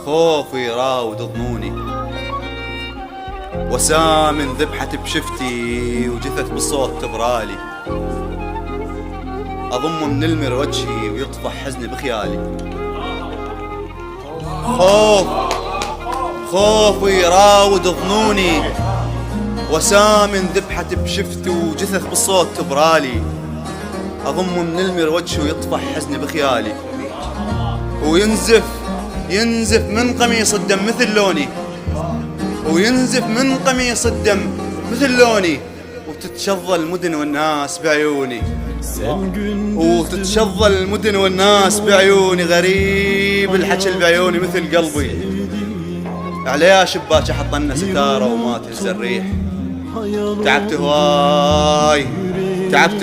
خوف يراود ضنوني، وسام ذبحت بشفتي وجثث بالصوت تبرالي، أضم من المر وجهي ويطفح حزني بخيالي. خوف يراود ضنوني، وسام ذبحت بشفتي وجثث بالصوت تبرالي، أضم من المر وجهي ويطفح حزني بخيالي. ينزف من قميص الدم مثل لوني، وينزف من قميص الدم مثل لوني، وتتشظى المدن والناس بعيوني، وتتشظى المدن والناس بعيوني. غريب الحكي بعيوني مثل قلبي، عليها شباك حطنا ستارة وما تهز الريح. تعبت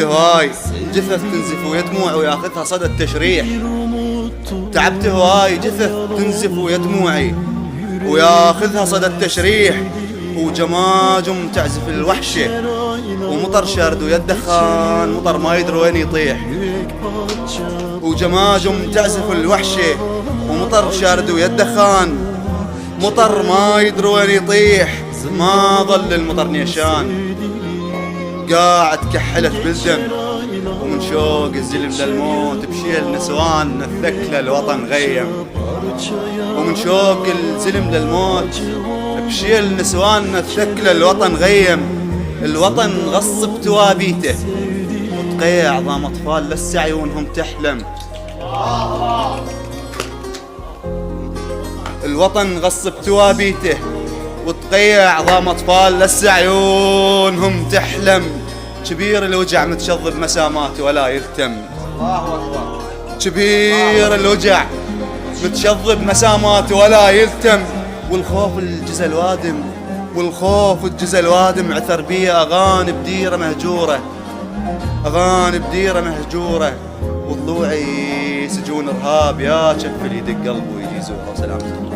هواي جثث تنزف ويا دموع وياخذها صدى التشريح. تعبت هواي جثث تنزف ويا دموعي وياخذها صدى التشريح، وجماجم تعزف الوحشة ومطر شارد ويا الدخان، مطر ما يدري وين يطيح. وجماجم تعزف الوحشة ومطر شارد ويا الدخان، مطر ما يدري وين يطيح. ما ظل المطر نيشان، قاعد كحلت بالدم، ومن شوق الزلم للموت بشيل نسوان الثكلة الوطن غيم. ومن شوق الزلم للموت بشيل نسوان الثكلة الوطن غيم. الوطن غصب توابيته وتقيع عظام أطفال لسه عيونهم تحلم. الوطن غصب توابيته وتقيع عظام أطفال لسه عيونهم تحلم. كبير الوجع متشظب مساماته ولا يهتم. كبير الوجع متشظب مساماته ولا يهتم. والخوف الجزل الوادم عثر بيه أغاني بديرة مهجورة، وضلوعي سجون إرهاب. يا شف اللي يدق قلبه ويجي يزوره. سلامتكم.